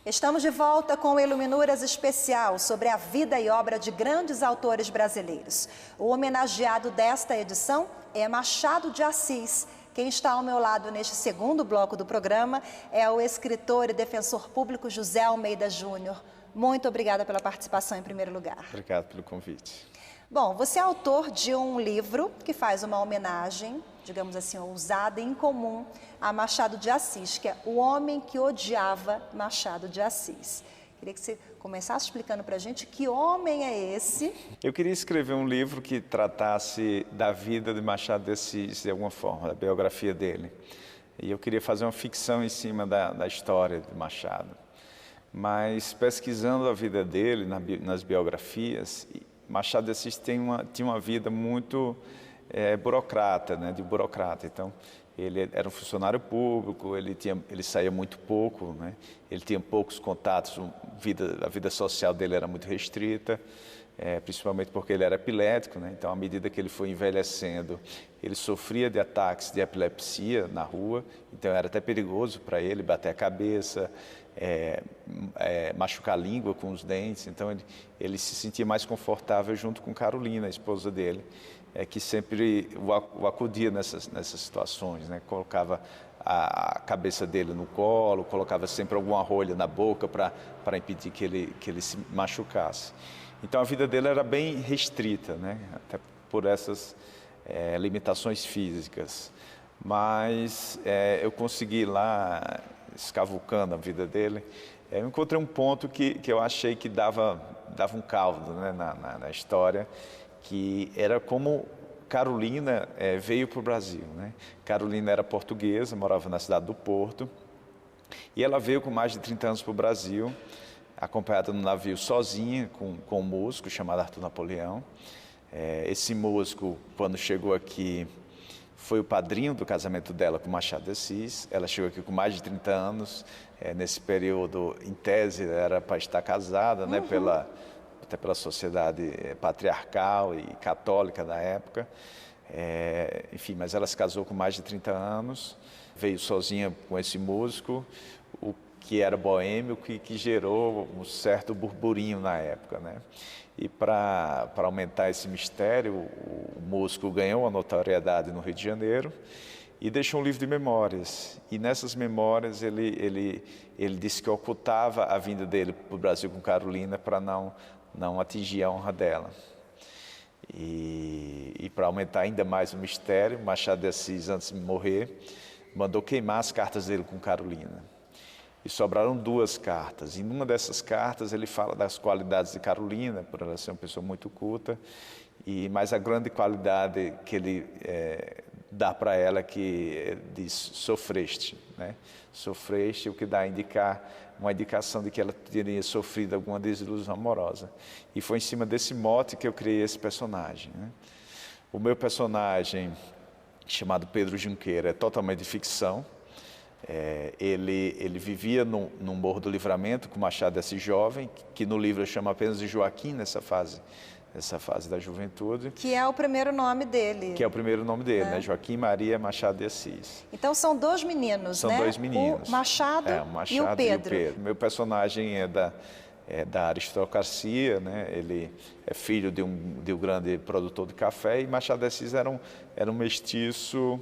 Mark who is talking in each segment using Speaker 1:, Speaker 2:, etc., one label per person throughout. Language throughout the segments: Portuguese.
Speaker 1: Estamos de volta com o Iluminuras especial sobre a vida e obra de grandes autores brasileiros. O homenageado desta edição é Machado de Assis. Quem está ao meu lado neste segundo bloco do programa é o escritor e defensor público José Almeida Júnior. Muito obrigada pela participação em primeiro lugar.
Speaker 2: Obrigado pelo convite.
Speaker 1: Bom, você é autor de um livro que faz uma homenagem, digamos assim, ousada e incomum a Machado de Assis, que é O Homem que Odiava Machado de Assis. Queria que você começasse explicando para a gente que homem é esse.
Speaker 2: Eu queria escrever um livro que tratasse da vida de Machado de Assis, de alguma forma, da biografia dele. E eu queria fazer uma ficção em cima da história de Machado. Mas pesquisando a vida dele nas biografias, Machado de Assis tinha uma vida muito burocrata, né, de burocrata. Então, ele era um funcionário público, ele saía muito pouco, né, ele tinha poucos contatos, a vida social dele era muito restrita, principalmente porque ele era epilético, né, então, à medida que ele foi envelhecendo, ele sofria de ataques de epilepsia na rua, então era até perigoso para ele bater a cabeça, machucar a língua com os dentes. Então ele se sentia mais confortável junto com Carolina, a esposa dele, que sempre o acudia nessas situações, né? Colocava a cabeça dele no colo, colocava sempre alguma rolha na boca para impedir que ele se machucasse. Então a vida dele era bem restrita, né? Até por essas limitações físicas. Mas eu consegui lá, escavucando a vida dele, eu encontrei um ponto que eu achei que dava um caldo, né, na história, que era como Carolina veio para o Brasil, né? Carolina era portuguesa, morava na cidade do Porto, e ela veio com mais de 30 anos para o Brasil, acompanhada no navio sozinha, com um músico chamado Arthur Napoleão. Esse músico, quando chegou aqui, foi o padrinho do casamento dela com Machado de Assis. Ela chegou aqui com mais de 30 anos. Nesse período, em tese, era para estar casada, né, até pela sociedade patriarcal e católica da época. Enfim, mas ela se casou com mais de 30 anos, veio sozinha com esse músico, o que era boêmio, que gerou um certo burburinho na época, né? E para aumentar esse mistério, o músico ganhou uma notoriedade no Rio de Janeiro e deixou um livro de memórias. E nessas memórias ele disse que ocultava a vinda dele para o Brasil com Carolina para não atingir a honra dela. E para aumentar ainda mais o mistério, Machado de Assis, antes de morrer, mandou queimar as cartas dele com Carolina. E sobraram 2 cartas. E numa dessas cartas ele fala das qualidades de Carolina, por ela ser uma pessoa muito culta, mas a grande qualidade que ele dá para ela, que diz sofreste, né? Sofreste, o que dá uma indicação de que ela teria sofrido alguma desilusão amorosa. E foi em cima desse mote que eu criei esse personagem, né? O meu personagem, chamado Pedro Junqueira, é totalmente de ficção. Ele vivia num Morro do Livramento com Machado de Assis jovem, que no livro eu chamo apenas de Joaquim, nessa fase da juventude.
Speaker 1: Que é o primeiro nome dele.
Speaker 2: Que é o primeiro nome dele, né? Joaquim Maria Machado de Assis.
Speaker 1: Então são 2 meninos,
Speaker 2: São
Speaker 1: né?
Speaker 2: 2 meninos.
Speaker 1: O Machado e o Pedro.
Speaker 2: Meu personagem é da aristocracia, né? Ele é filho de um grande produtor de café, e Machado de Assis era um mestiço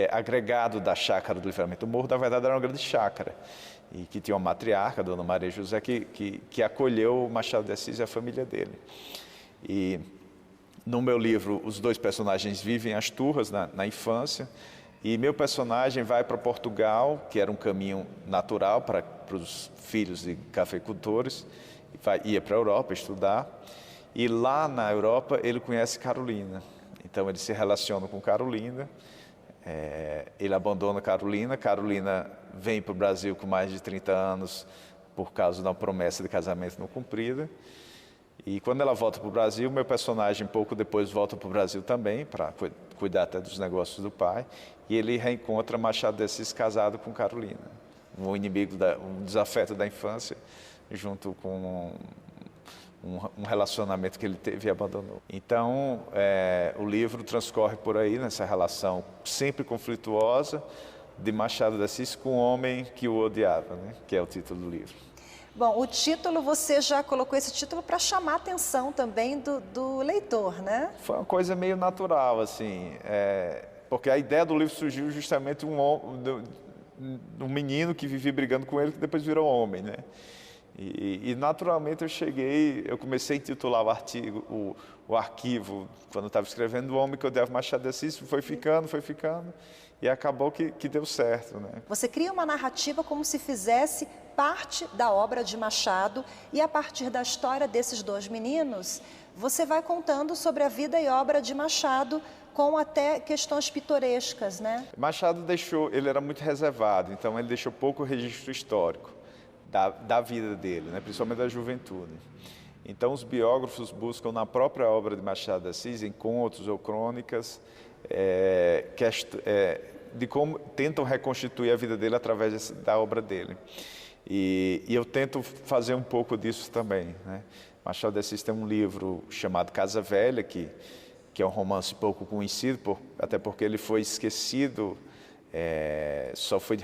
Speaker 2: agregado da chácara do Livramento. O morro, na verdade, era uma grande chácara, e que tinha uma matriarca, Dona Maria José, que acolheu Machado de Assis e a família dele. E no meu livro, os 2 personagens vivem as turras na infância, e meu personagem vai para Portugal, que era um caminho natural para os filhos de cafeicultores, ia para a Europa estudar, e lá na Europa ele conhece Carolina. Então ele se relaciona com Carolina, ele abandona Carolina vem para o Brasil com mais de 30 anos por causa de uma promessa de casamento não cumprida. E quando ela volta para o Brasil, meu personagem pouco depois volta para o Brasil também, para cuidar até dos negócios do pai, e ele reencontra Machado de Assis casado com Carolina, um desafeto da infância, junto com um relacionamento que ele teve e abandonou. Então, o livro transcorre por aí, nessa relação sempre conflituosa de Machado de Assis com o homem que o odiava, né? Que é o título do livro.
Speaker 1: Bom, o título, você já colocou esse título para chamar a atenção também do leitor, né?
Speaker 2: Foi uma coisa meio natural, assim, porque a ideia do livro surgiu justamente um menino que vivia brigando com ele, que depois virou homem, né? E naturalmente eu comecei a intitular o arquivo, quando eu estava escrevendo, O Homem que Odiava Machado de Assis, foi ficando, e acabou que deu certo, né?
Speaker 1: Você cria uma narrativa como se fizesse parte da obra de Machado, e a partir da história desses dois meninos, você vai contando sobre a vida e obra de Machado, com até questões pitorescas, né?
Speaker 2: Machado ele era muito reservado, então ele deixou pouco registro histórico da vida dele, né? Principalmente da juventude. Então os biógrafos buscam na própria obra de Machado de Assis, em contos ou crônicas, de como tentam reconstituir a vida dele através da obra dele. E eu tento fazer um pouco disso também, né? Machado de Assis tem um livro chamado Casa Velha, que é um romance pouco conhecido, até porque ele foi esquecido, só foi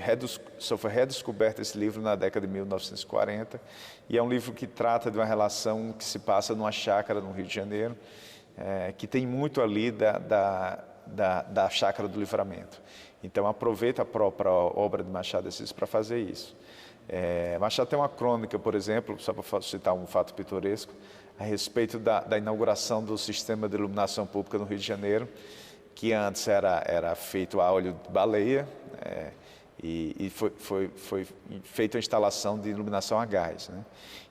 Speaker 2: redescoberto esse livro na década de 1940, e é um livro que trata de uma relação que se passa numa chácara no Rio de Janeiro, que tem muito ali da Chácara do Livramento. Então aproveita a própria obra de Machado de Assis para fazer isso. Machado tem uma crônica, por exemplo, só para citar um fato pitoresco, a respeito da inauguração do sistema de iluminação pública no Rio de Janeiro, que antes era feito a óleo de baleia, e foi feita a instalação de iluminação a gás, né?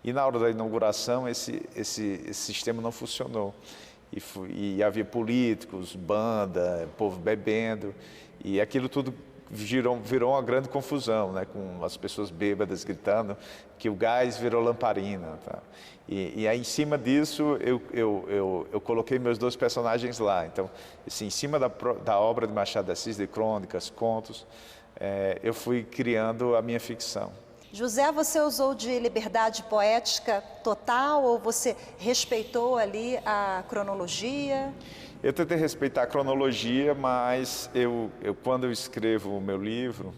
Speaker 2: E na hora da inauguração esse sistema não funcionou, e havia políticos, banda, povo bebendo, e aquilo tudo virou uma grande confusão, né? Com as pessoas bêbadas gritando que o gás virou lamparina, tá? E aí, em cima disso, eu coloquei meus dois personagens lá. Então, assim, em cima da obra de Machado de Assis, de crônicas, contos, eu fui criando a minha ficção.
Speaker 1: José, você usou de liberdade poética total ou você respeitou ali a cronologia?
Speaker 2: Eu tentei respeitar a cronologia, mas quando eu escrevo o meu livro,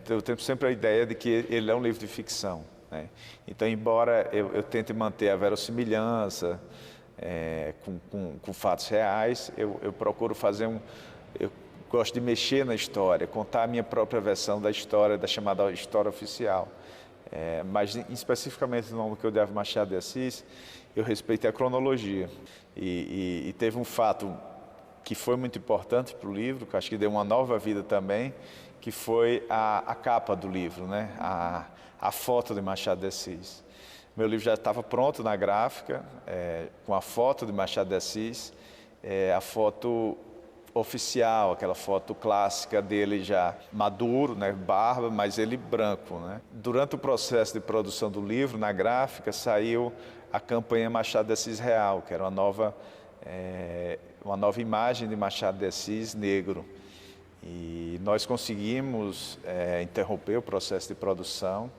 Speaker 2: eu tenho sempre a ideia de que ele é um livro de ficção, né? Então, embora eu tente manter a verossimilhança com fatos reais, eu procuro eu gosto de mexer na história, contar a minha própria versão da história, da chamada história oficial. Mas, especificamente no Homem que Odiava Machado de Assis, eu respeitei a cronologia. E teve um fato que foi muito importante para o livro, que acho que deu uma nova vida também, que foi a capa do livro, né? A foto de Machado de Assis. Meu livro já estava pronto na gráfica, com a foto de Machado de Assis, a foto oficial, aquela foto clássica dele já maduro, né, barba, mas ele branco, né? Durante o processo de produção do livro, na gráfica, saiu a campanha Machado de Assis Real, que era uma nova imagem de Machado de Assis negro. E nós conseguimos interromper o processo de produção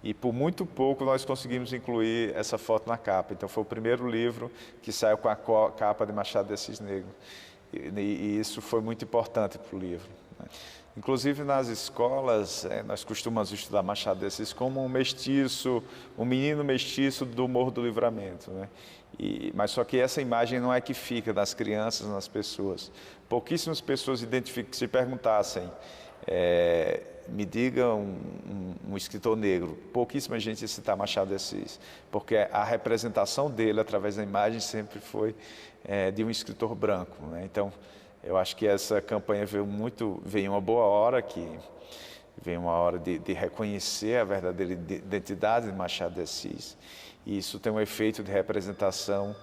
Speaker 2: e por muito pouco nós conseguimos incluir essa foto na capa. Então foi o primeiro livro que saiu com a capa de Machado de Assis negro. E isso foi muito importante para o livro, né? Inclusive nas escolas, nós costumamos estudar Machado de Assis como um menino mestiço do Morro do Livramento, né? Mas só que essa imagem não é que fica nas crianças, nas pessoas. Pouquíssimas pessoas identificam, se perguntassem, me diga um escritor negro, pouquíssima gente ia citar Machado de Assis, porque a representação dele através da imagem sempre foi de um escritor branco, né? Então, eu acho que essa campanha veio uma boa hora, veio uma hora de reconhecer a verdadeira identidade de Machado de Assis, e isso tem um efeito de representação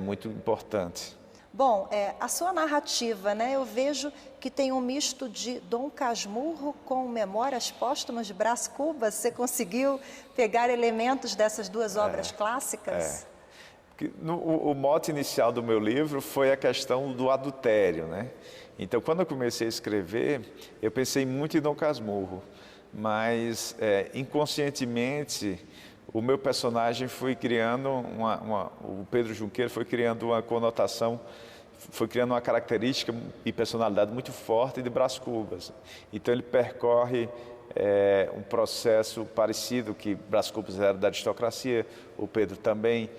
Speaker 2: muito importante.
Speaker 1: Bom, a sua narrativa, né? Eu vejo que tem um misto de Dom Casmurro com Memórias Póstumas de Brás Cubas. Você conseguiu pegar elementos dessas duas obras clássicas?
Speaker 2: O mote inicial do meu livro foi a questão do adultério, né? Então, quando eu comecei a escrever, eu pensei muito em Dom Casmurro, mas inconscientemente o meu personagem foi criando o Pedro Junqueira foi criando uma conotação, foi criando uma característica e personalidade muito forte de Brás Cubas. Então ele percorre um processo parecido, que Brás Cubas era da aristocracia, o Pedro também.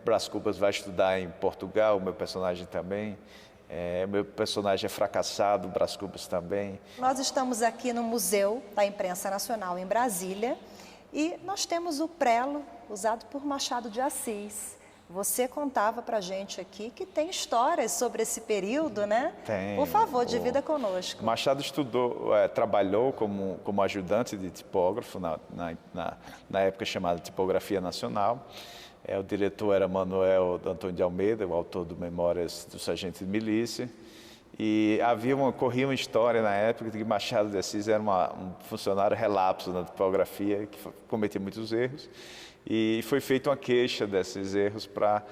Speaker 2: Brás Cubas vai estudar em Portugal, o meu personagem também. Meu personagem é fracassado, Brás Cubas também.
Speaker 1: Nós estamos aqui no Museu da Imprensa Nacional em Brasília e nós temos o prelo usado por Machado de Assis. Você contava pra gente aqui que tem histórias sobre esse período, né?
Speaker 2: Tem.
Speaker 1: Por favor, divida conosco.
Speaker 2: Machado trabalhou como ajudante de tipógrafo na época chamada Tipografia Nacional. O diretor era Manuel Antônio de Almeida, o autor do Memórias do Sargento de Milícia. E corria uma história na época de que Machado de Assis era um funcionário relapso na tipografia, que cometia muitos erros. E foi feita uma queixa desses erros para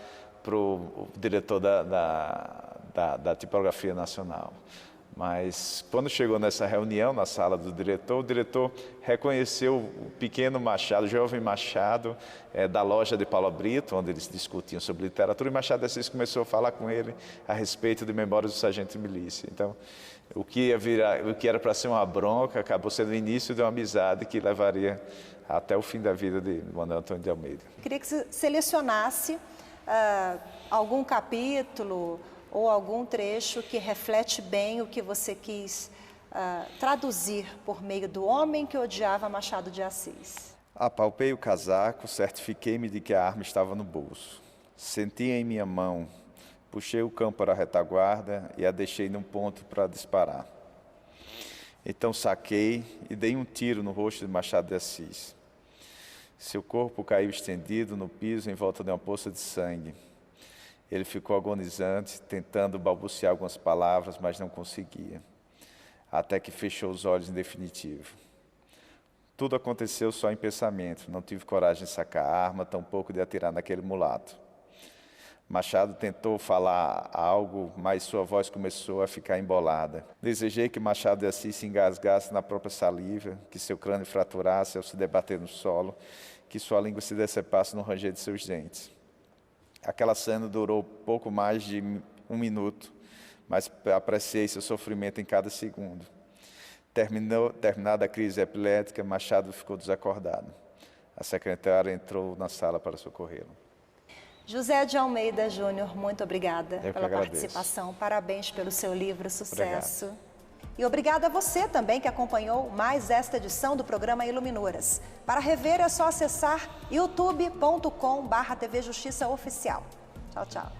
Speaker 2: o diretor da Tipografia Nacional. Mas quando chegou nessa reunião, na sala do diretor, o diretor reconheceu o pequeno Machado, o jovem Machado, da loja de Paula Brito, onde eles discutiam sobre literatura, e Machado de Assis começou a falar com ele a respeito de Memórias do Sargento de Milícia. Então, o que era para ser uma bronca, acabou sendo o início de uma amizade que levaria até o fim da vida de Manuel Antônio de Almeida.
Speaker 1: Queria que você selecionasse algum capítulo ou algum trecho que reflete bem o que você quis traduzir por meio do homem que odiava Machado de Assis.
Speaker 2: Apalpei o casaco, certifiquei-me de que a arma estava no bolso. Senti em minha mão, puxei o cão para a retaguarda e a deixei num ponto para disparar. Então saquei e dei um tiro no rosto de Machado de Assis. Seu corpo caiu estendido no piso em volta de uma poça de sangue. Ele ficou agonizante, tentando balbuciar algumas palavras, mas não conseguia, até que fechou os olhos em definitivo. Tudo aconteceu só em pensamento, não tive coragem de sacar a arma, tampouco de atirar naquele mulato. Machado tentou falar algo, mas sua voz começou a ficar embolada. Desejei que Machado de Assis se engasgasse na própria saliva, que seu crânio fraturasse ao se debater no solo, que sua língua se decepasse no ranger de seus dentes. Aquela cena durou pouco mais de 1 minuto, mas apreciei seu sofrimento em cada segundo. Terminada a crise epilética, Machado ficou desacordado. A secretária entrou na sala para socorrê-lo.
Speaker 1: José de Almeida Júnior, muito obrigada pela
Speaker 2: agradeço.
Speaker 1: participação. Parabéns pelo seu livro, sucesso.
Speaker 2: Obrigado.
Speaker 1: E obrigada a você também que acompanhou mais esta edição do programa Iluminuras. Para rever é só acessar youtube.com/TV Justiça Oficial. Tchau, tchau.